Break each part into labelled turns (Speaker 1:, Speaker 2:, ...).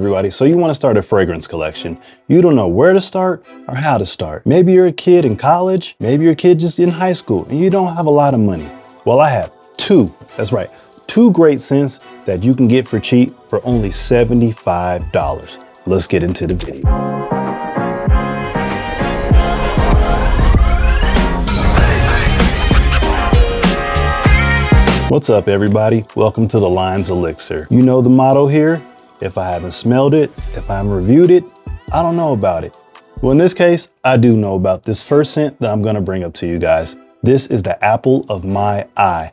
Speaker 1: everybody. So you want to start a fragrance collection. You don't know where to start or how to start. Maybe you're a kid in college. Maybe you're a kid just in high school and you don't have a lot of money. Well, I have two. That's right. Two great scents that you can get for cheap for only $75. Let's get into the video. What's up, everybody? Welcome to the Lions Elixir. You know the motto here? If I haven't smelled it, if I haven't reviewed it, I don't know about it. Well, in this case, I do know about this first scent that I'm gonna bring up to you guys. This is the apple of my eye.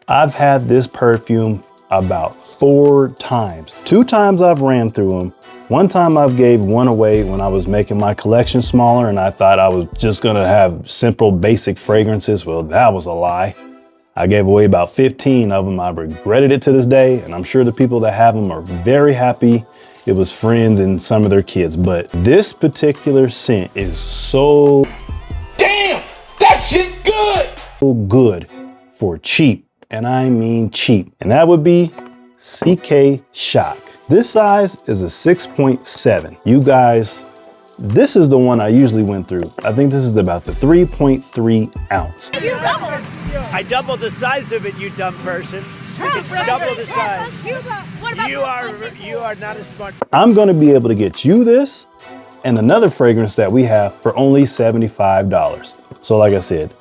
Speaker 1: I've had this perfume about 4 times. 2 times I've ran through them. One time I gave one away when I was making my collection smaller and I thought I was just gonna have simple, basic fragrances. Well, that was a lie. I gave away about 15 of them. I regretted it to this day, and I'm sure the people that have them are very happy. It was friends and some of their kids, but this particular scent is so damn, that shit good! So good for cheap, and I mean cheap. And that would be CK Shock. This size is a 6.7. You guys, this is the one I usually went through. I think this is about the 3.3 ounce.
Speaker 2: I doubled the size of it, you dumb person. It's double the size. You are not as smart.
Speaker 1: I'm gonna be able to get you this and another fragrance that we have for only $75. So like I said,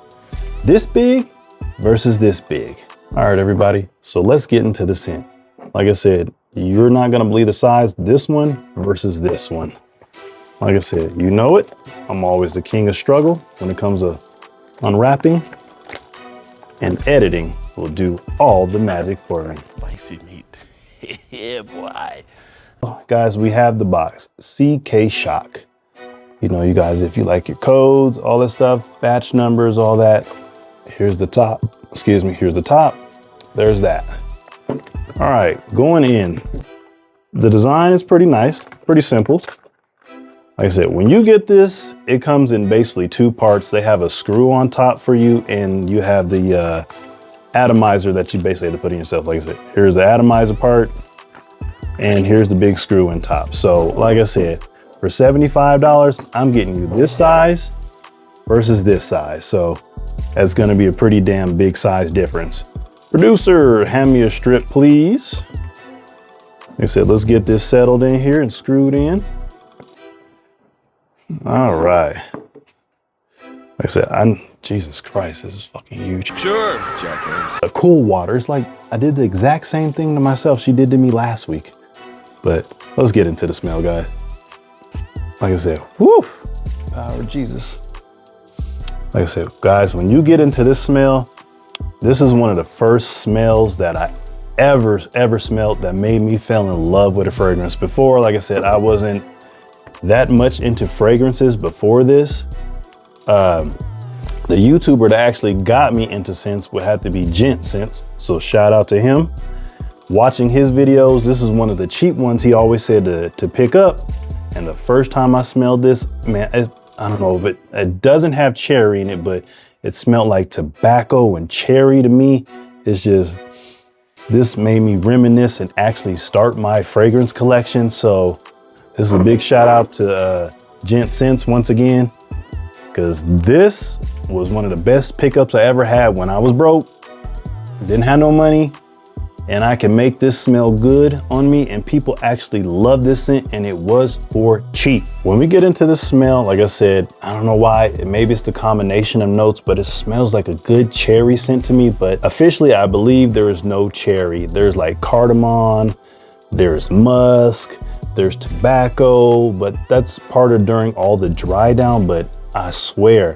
Speaker 1: this big versus this big. All right, everybody, so let's get into the scent. Like I said, you're not gonna believe the size, this one versus this one. Like I said, you know it. I'm always the king of struggle when it comes to unwrapping, and editing will do all the magic for me.
Speaker 2: Spicy meat. Yeah, boy.
Speaker 1: Guys, we have the box, CK Shock. You know, you guys, if you like your codes, all that stuff, batch numbers, all that, here's the top. Excuse me, here's the top. There's that. All right, going in. The design is pretty nice, pretty simple. Like I said, when you get this, it comes in basically 2 parts. They have a screw on top for you, and you have the atomizer that you basically have to put in yourself. Like I said, here's the atomizer part, and here's the big screw in top. So like I said, for $75, I'm getting you this size versus this size. So that's gonna be a pretty damn big size difference. Producer, hand me a strip, please. Like I said, let's get this settled in here and screwed in. All right. Like I said, Jesus Christ, this is fucking huge.
Speaker 2: Sure, jackass.
Speaker 1: A cool water. It's like I did the exact same thing to myself she did to me last week. But let's get into the smell, guys. Like I said, whoo, power of Jesus. Like I said, guys, when you get into this smell, this is one of the first smells that I ever smelled that made me fall in love with a fragrance. Before, like I said, I wasn't that much into fragrances before this. The YouTuber that actually got me into scents would have to be Gent Scents. So shout out to him. Watching his videos, this is one of the cheap ones he always said to pick up. And the first time I smelled this, man, I don't know if it doesn't have cherry in it, but it smelled like tobacco and cherry to me. It's just, this made me reminisce and actually start my fragrance collection. So this is a big shout out to Gent Scents once again, because this was one of the best pickups I ever had when I was broke, didn't have no money, and I can make this smell good on me, and people actually love this scent, and it was for cheap. When we get into the smell, like I said, I don't know why, maybe it's the combination of notes, but it smells like a good cherry scent to me. But officially, I believe there is no cherry. There's like cardamom, there's musk, there's tobacco, but that's part of during all the dry down. But I swear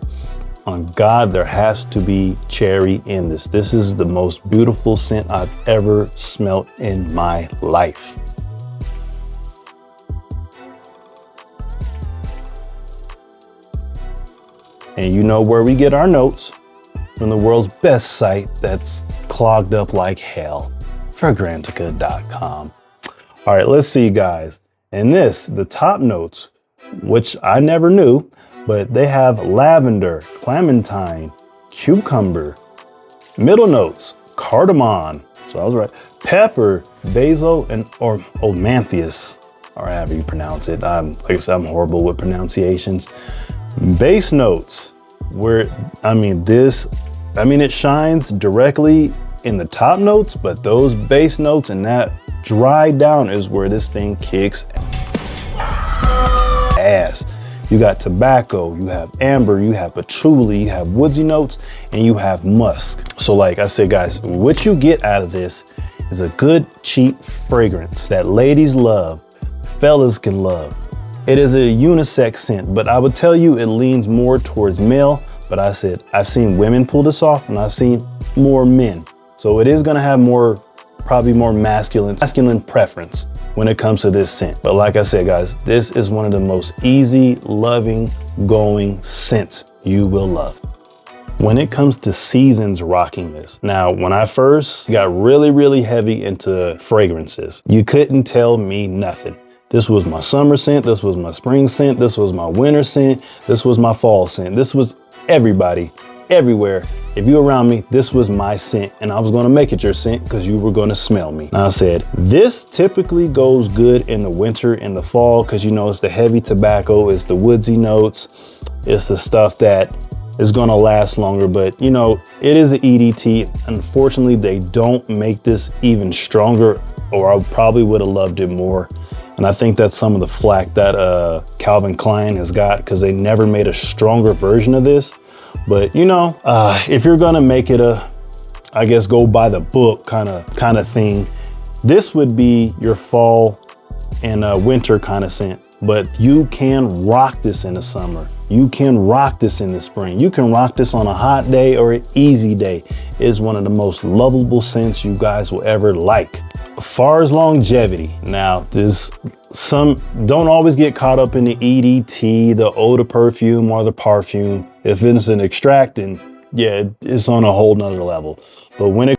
Speaker 1: on God, there has to be cherry in this. This is the most beautiful scent I've ever smelled in my life. And you know where we get our notes? From the world's best site that's clogged up like hell, Fragrantica.com. All right, let's see, guys. And this, the top notes, which I never knew, but they have lavender, clementine, cucumber. Middle notes, cardamom, so I was right, pepper, basil, and or Omanthus. or however you pronounce it. Like I said, I'm horrible with pronunciations. Bass notes, it shines directly in the top notes, but those bass notes and that dry down is where this thing kicks ass. You got tobacco, you have amber, you have patchouli, you have woodsy notes, and you have musk. So like I said, guys, what you get out of this is a good, cheap fragrance that ladies love, fellas can love. It is a unisex scent, but I would tell you it leans more towards male, but I said, I've seen women pull this off and I've seen more men. So it is gonna have probably more masculine preference when it comes to this scent. But like I said, guys, this is one of the most easy, loving, going scents you will love. When it comes to seasons rocking this. Now, when I first got really, really heavy into fragrances, you couldn't tell me nothing. This was my summer scent, this was my spring scent, this was my winter scent, this was my fall scent. This was everybody, everywhere. If you were around me, this was my scent, and I was gonna make it your scent because you were gonna smell me. Now I said, this typically goes good in the winter and the fall because you know it's the heavy tobacco, it's the woodsy notes, it's the stuff that is gonna last longer, but you know, it is an EDT. Unfortunately, they don't make this even stronger, or I probably would have loved it more. And I think that's some of the flack that Calvin Klein has got because they never made a stronger version of this. But you know, if you're gonna make it I guess go by the book kind of thing, this would be your fall and winter kind of scent. But you can rock this in the summer. You can rock this in the spring. You can rock this on a hot day or an easy day. It's one of the most lovable scents you guys will ever like. As far as longevity, now don't always get caught up in the EDT, the eau de perfume or the parfum. If it's an extract, then yeah, it's on a whole nother level. But when it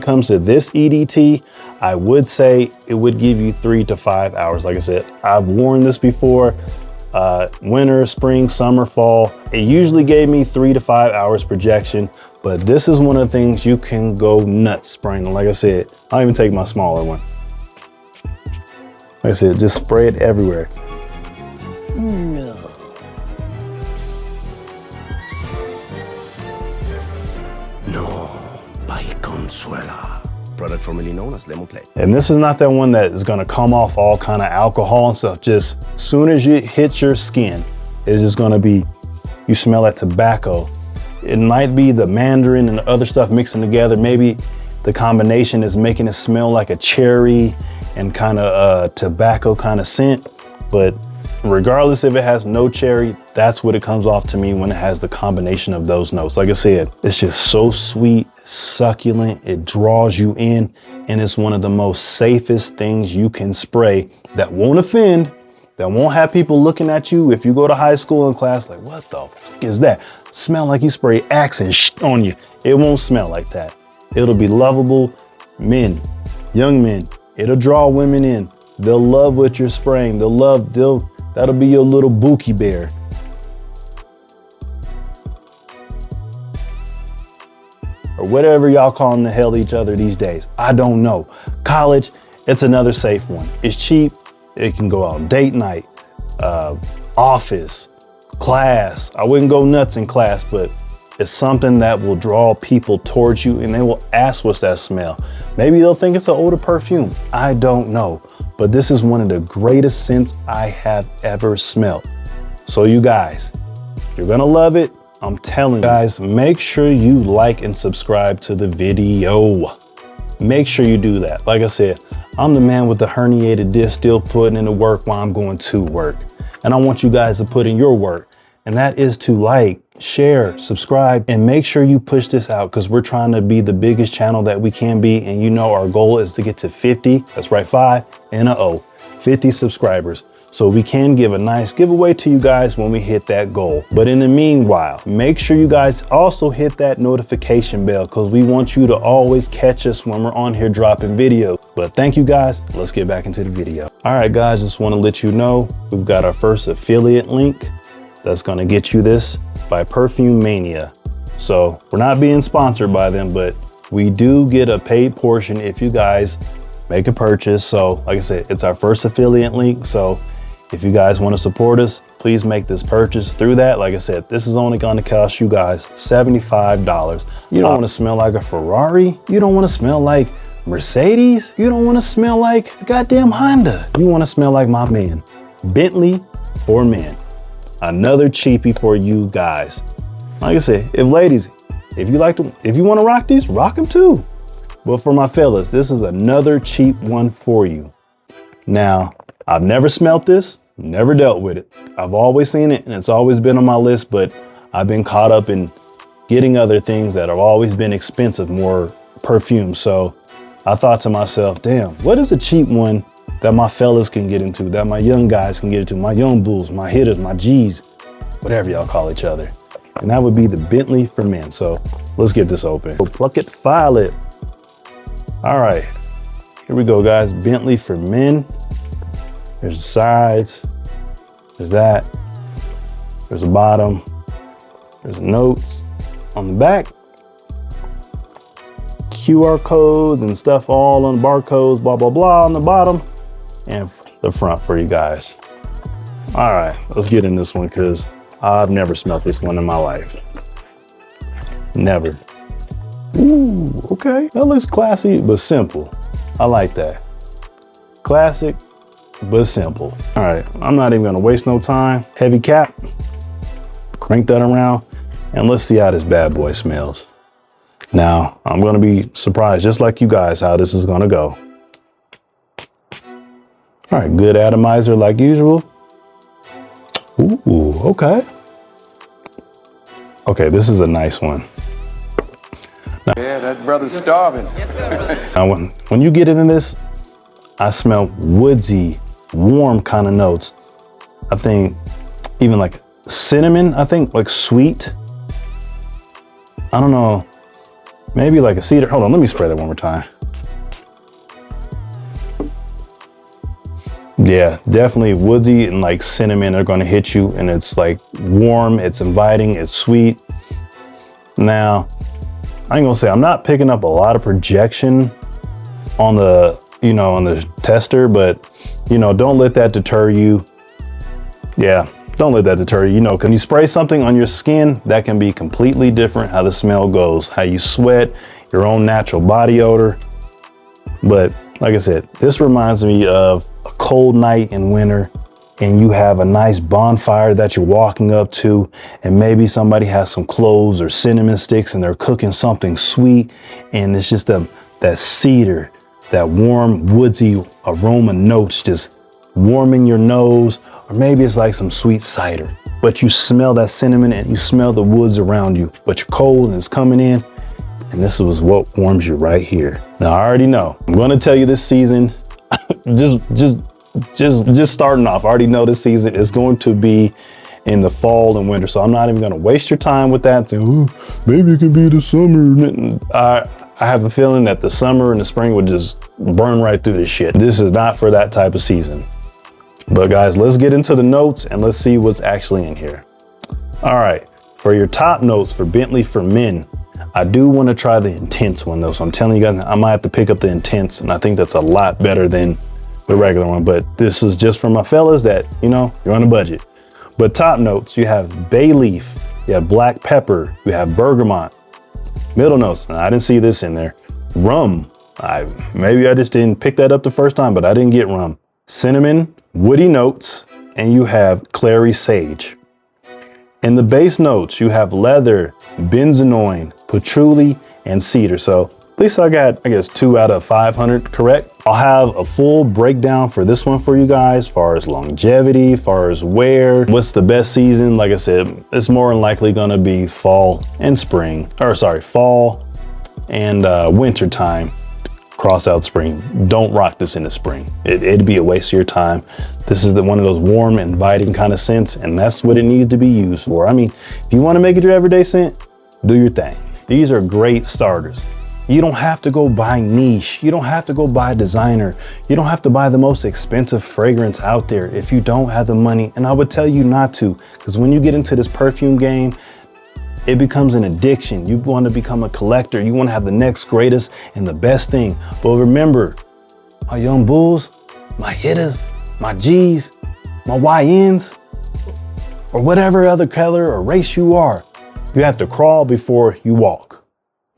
Speaker 1: comes to this EDT, I would say it would give you 3 to 5 hours. Like I said, I've worn this before, winter, spring, summer, fall. It usually gave me 3 to 5 hours projection, but this is one of the things you can go nuts spraying. Like I said, I'll even take my smaller one. Like I said, just spray it everywhere.
Speaker 3: No. By Consuela. Product formerly known as Lemon Play.
Speaker 1: And this is not that one that is gonna come off all kind of alcohol and stuff. Just soon as you hit your skin, it's just gonna be, you smell that tobacco. It might be the mandarin and the other stuff mixing together. Maybe the combination is making it smell like a cherry and kind of tobacco kind of scent. But regardless if it has no cherry, that's what it comes off to me when it has the combination of those notes. Like I said, it's just so sweet, succulent, it draws you in, and it's one of the most safest things you can spray that won't offend, that won't have people looking at you if you go to high school in class like, what the fuck is that? Smell like you spray Axe and shit on you. It won't smell like that. It'll be lovable. Men, young men, it'll draw women in. They'll love what you're spraying. That'll be your little Bookie bear. Or whatever y'all calling the hell each other these days. I don't know. College, it's another safe one. It's cheap. It can go out on date night, office, class. I wouldn't go nuts in class, but it's something that will draw people towards you and they will ask, what's that smell? Maybe they'll think it's an eau de perfume. I don't know. But this is one of the greatest scents I have ever smelled. So you guys, you're gonna love it. I'm telling you guys, make sure you like and subscribe to the video. Make sure you do that. Like I said, I'm the man with the herniated disc still putting in the work while I'm going to work. And I want you guys to put in your work. And that is to like, share, subscribe, and make sure you push this out because we're trying to be the biggest channel that we can be. And you know our goal is to get to 50, that's right, 5 and a O, 50 subscribers. So we can give a nice giveaway to you guys when we hit that goal. But in the meanwhile, make sure you guys also hit that notification bell because we want you to always catch us when we're on here dropping videos. But thank you guys. Let's get back into the video. All right, guys, just want to let you know we've got our first affiliate link that's going to get you this by Perfumemania. So we're not being sponsored by them, but we do get a paid portion if you guys make a purchase. So like I said, it's our first affiliate link. So if you guys want to support us, please make this purchase through that. Like I said, this is only going to cost you guys $75. You don't want to smell like a Ferrari. You don't want to smell like Mercedes. You don't want to smell like a goddamn Honda. You want to smell like my man, Bentley for men. Another cheapie for you guys. Like I said, if ladies, if you want to rock these, rock them too. But for my fellas, this is another cheap one for you. Now, I've never smelt this, never dealt with it. I've always seen it and it's always been on my list, but I've been caught up in getting other things that have always been expensive, more perfume. So I thought to myself, damn, what is a cheap one that my fellas can get into, that my young guys can get into, my young bulls, my hitters, my G's, whatever y'all call each other. And that would be the Bentley for men. So let's get this open. So pluck it, file it. All right, here we go, guys. Bentley for men. There's the sides, there's that, there's the bottom, there's the notes on the back, QR codes and stuff all on barcodes, blah, blah, blah on the bottom, and the front for you guys. All right, let's get in this one because I've never smelled this one in my life. Never. Ooh, okay. That looks classy, but simple. I like that. Classic, but simple. All right, I'm not even gonna waste no time. Heavy cap, crank that around, and let's see how this bad boy smells. Now, I'm gonna be surprised, just like you guys, how this is gonna go. All right, good atomizer like usual. Ooh, okay. Okay, this is a nice one. Now,
Speaker 4: yeah, that brother's starving.
Speaker 1: Now, when you get into this, I smell woodsy, warm kind of notes. I think even like cinnamon, I think like sweet. I don't know, maybe like a cedar. Hold on, let me spray that one more time. Yeah, definitely woodsy and like cinnamon are gonna hit you, and it's like warm, it's inviting, it's sweet. Now, I ain't gonna say, I'm not picking up a lot of projection on the, on the tester, but don't let that deter you. Yeah, don't let that deter you. Cause you spray something on your skin, that can be completely different how the smell goes, how you sweat, your own natural body odor. But like I said, this reminds me of a cold night in winter, and you have a nice bonfire that you're walking up to, and maybe somebody has some cloves or cinnamon sticks and they're cooking something sweet, and it's just that cedar, that warm woodsy aroma notes just warming your nose, or maybe it's like some sweet cider, but you smell that cinnamon and you smell the woods around you, but you're cold and it's coming in, and this is what warms you right here. Now I already know, I'm gonna tell you this season, just starting off, I already know this season is going to be in the fall and winter, so I'm not even gonna waste your time with that. Saying, maybe it can be the summer. I have a feeling that the summer and the spring would just burn right through this shit. This is not for that type of season. But guys, let's get into the notes and let's see what's actually in here. All right, for your top notes for Bentley for men, I do want to try the intense one though. So I'm telling you guys, I might have to pick up the intense, and I think that's a lot better than the regular one. But this is just for my fellas that, you're on a budget. But top notes, you have bay leaf, you have black pepper, you have bergamot. Middle notes, I didn't see this in there. Rum, maybe I just didn't pick that up the first time, but I didn't get rum. Cinnamon, woody notes, and you have clary sage. In the base notes, you have leather, benzoin, patchouli, and cedar. So at least I got, 2 out of 500 correct. I'll have a full breakdown for this one for you guys, as far as longevity, as far as wear, what's the best season. Like I said, it's more than likely gonna be fall and fall and winter time. Cross out spring. Don't rock this in the spring. It'd be a waste of your time. This is one of those warm, inviting kind of scents, and that's what it needs to be used for. I mean, if you want to make it your everyday scent, do your thing. These are great starters. You don't have to go buy niche. You don't have to go buy designer. You don't have to buy the most expensive fragrance out there if you don't have the money. And I would tell you not to, because when you get into this perfume game, it becomes an addiction. You want to become a collector. You want to have the next greatest and the best thing. But remember, my young bulls, my hitters, my G's, my YNs, or whatever other color or race you are, you have to crawl before you walk.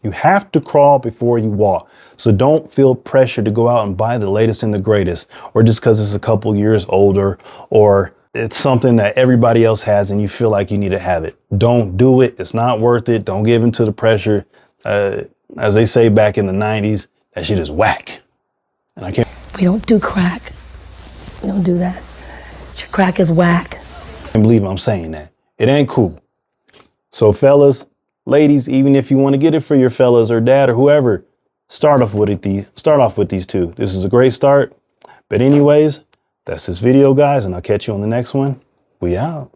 Speaker 1: You have to crawl before you walk. So don't feel pressure to go out and buy the latest and the greatest, or just because it's a couple years older, or it's something that everybody else has and you feel like you need to have it. Don't do it. It's not worth it. Don't give in to the pressure. As they say back in the 90s, that shit is whack. And I can't.
Speaker 4: We don't do crack. We don't do that. Your crack is whack.
Speaker 1: I can't believe I'm saying that. It ain't cool. So fellas, ladies, even if you want to get it for your fellas or dad or whoever, start off with these two. This is a great start. But anyways, that's this video, guys, and I'll catch you on the next one. We out.